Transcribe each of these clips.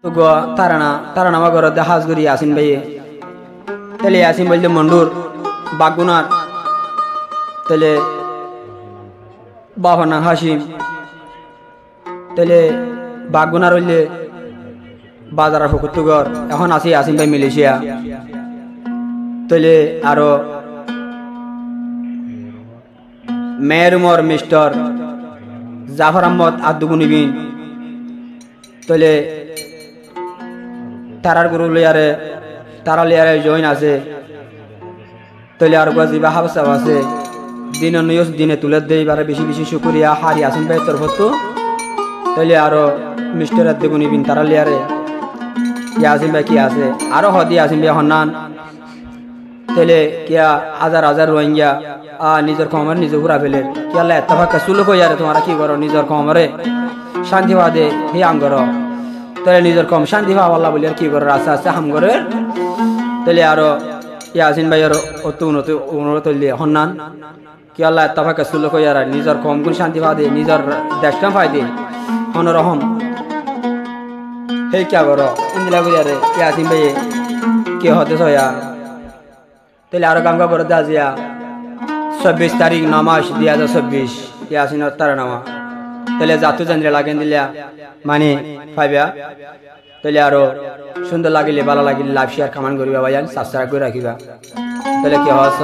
তো গো তারানা আমার ঘর হাজ করি আসিন ভাইয়ে তাহলে আসিন বললে মন্ডুর বাগুনার তাহলে বাবা না হাসিম তাহলে বাগুনার হইলে বাজার হুকুতুগর এখন আসি আসিন ভাই মিলেশিয়া তাহলে আরো মেয়ের উমর মিস্টার জাফর আহমদ আব্দুগুনিবিন তাহলে তারার গুরু লিয়ারে তারা লিয়ারে জয়েন আছে তাহলে আর গজিবা হাবসাব আছে দিন নিউজ দিনে তুলে দেই বারে বেশি বেশি শুকরিয়া হারি আসিন ভাই তরফত তাহলে আরো মিস্টার আব্দুগুনিবিন তারা লিয়ারে ইয়াসিন ভাই কি আছে আরো হদি আসিন ভাই হন্নান তাহলে কিয়া হাজার হাজার রোহিঙ্গা নিজের কমর নিজে ঘুরা ফেলে কি আল্লাহ এতফাক্কা সুলুক হয়ে যারে তোমরা কি করো নিজের কমরে শান্তি পাওয়া হে আম করো তাহলে নিজের কম শান্তি পাওয়া আল্লাহ বলি আর কি করো আস্তে আস্তে হাম করে তাহলে আরো ইয়াসিন ভাইয়ের অত উন্নত হন্নান কি আল্লাহ এতফাক্কা সুলুক হয়ে যারা নিজের কম গুণ শান্তি পাওয়া দে নিজের দেশটা পাই দে হনরহম হে क्या करो इंदिला गुजारे यासिन भाई के होते सोया तेल आरो काम का बरदा जिया 26 तारीख नमाज दिया 26 यासिन तारा नामा तेले जातु जंद्रे लागेन दिल्या माने फाइबा तेले आरो सुंदर लागिले भालो लागिले लाइक शेयर कमेंट करिबा भाईयान सब्सक्राइब করে রাখিবা तेले কি হস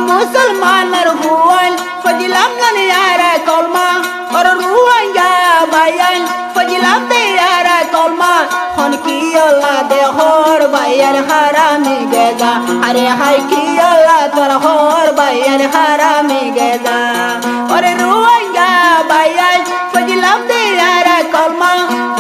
मुसलमानर हुआन फजिलाम नन यारा कलमा और रुआंगा बायन फजिलाम दे यारा कलमा खन की अल्लाह दे होर बायन हरामी गेजा अरे हाय की अल्लाह तर होर बायन हरामी गेजा और रुआंगा बायन फजिलाम दे यारा कलमा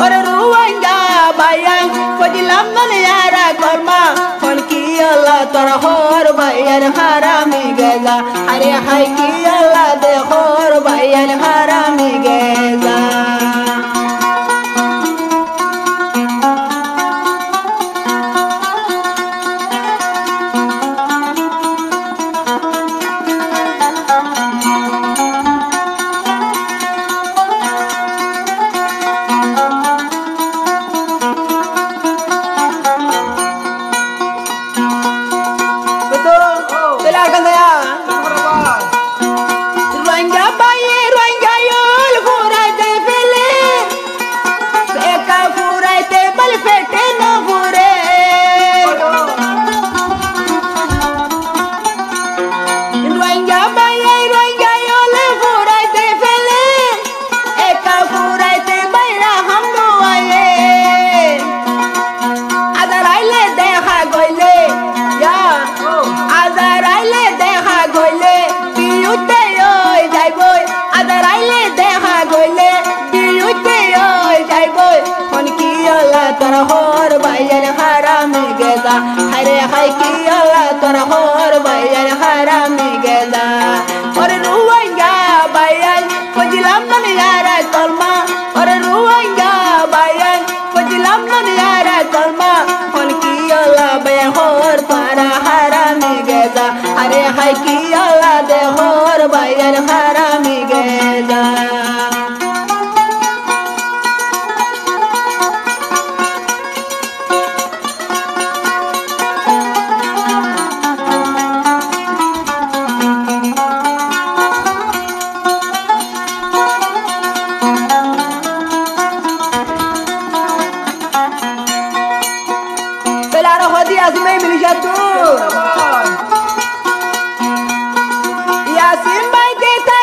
और रुआंगा बायन फजिलाम नन यारा कलमा खन की अल्लाह तर होर बायन हरामी गेजा अरे हाय की अल्लाह दे होर बायन हरामी गेजा तोरा होर बायन हरामी गेदा अरे हाय की अल्लाह तोरा होर बायन हरामी गेदा और रुआंगा बायन फजिलाम नन यारा कलमा और रुआंगा बायन फजिलाम नन यारा कलमा खन की अल्लाह बायन होर तोरा हरामी गेदा अरे हाय की अल्लाह दे होर बायन हरामी गेदा में मिल जा तू यासीन भाई देता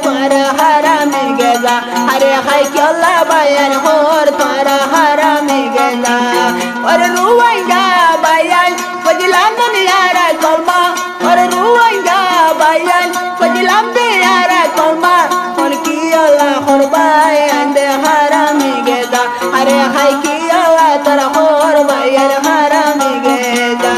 তোরা হারামি গেলা আরে হাই কেলা বায়ান হর তোরা হারামি গেলা ওরে রুয়াইয়া বায়ান ফজিলাম দুনিয়ারা কলমা ওরে রুয়াইয়া বায়ান ফজিলাম দুনিয়ারা কলমা কোন কি আল্লাহ হর বায়ান দে হারামি গেলা আরে হাই কি আল্লাহ তোরা হর বায়ান হারামি গেলা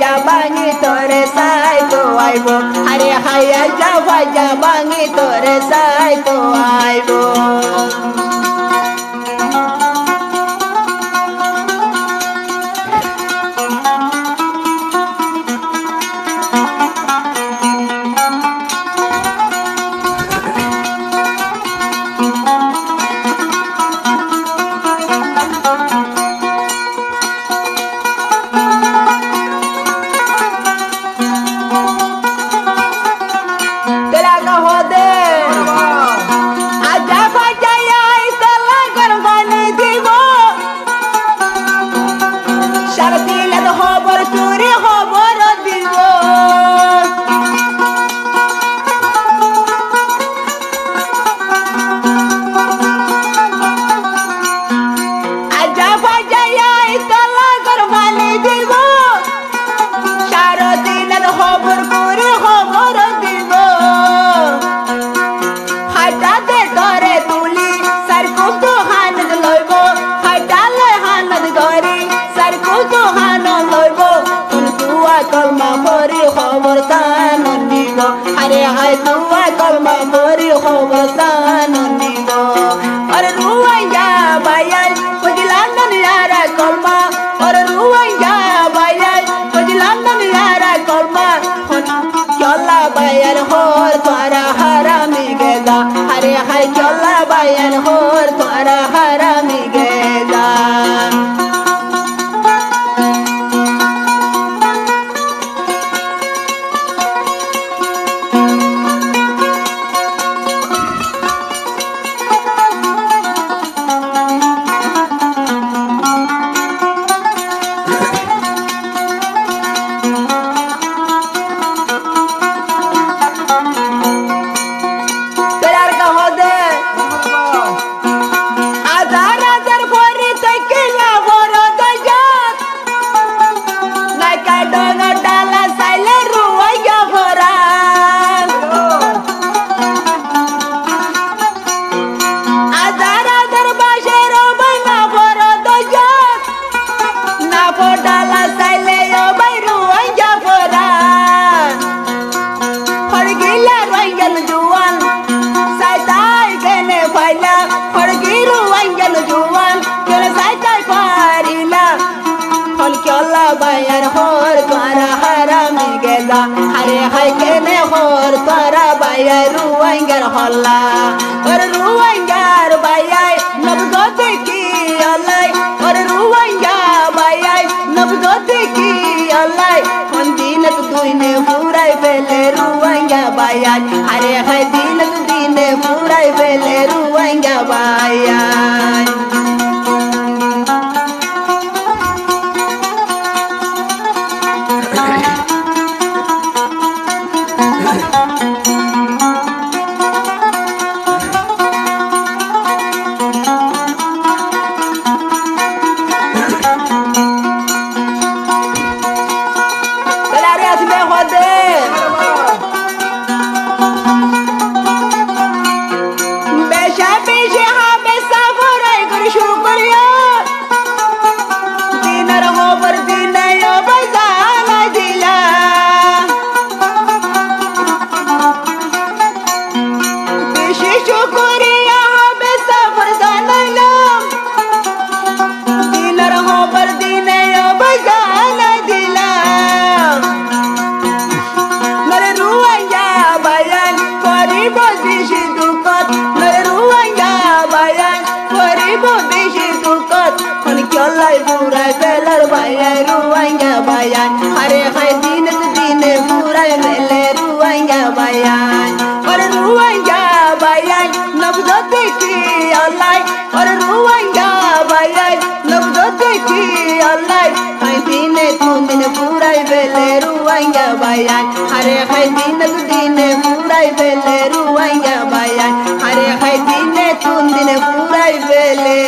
Jabangi tore sai to aibo are haya jabangi tore sai to aibo Hãy subscribe cho kênh Ghiền Mì Gõ để không bỏ lỡ বেশি দুকত নরে রুয়াঙ্গা বায়ান গরিব বেশি দুকত কোন চলাই পুরাই বেলার বায়ান রুয়াঙ্গা বায়ান আরে খাই দিনে পুরাই বেলে রুয়াঙ্গা বায়ান ওরে রুয়াঙ্গা বায়ান নবজত দেখি আল্লাহ ওরে রুয়াঙ্গা বায়ান নবজত দেখি আল্লাহ খাই দিনে পুরাই বেলে রুয়াঙ্গা বায়ান আরে খাই দিনে পুরাই বেলে রুয়াঙ্গা বায়ান আরে খাই দিনে পুরাই বেলে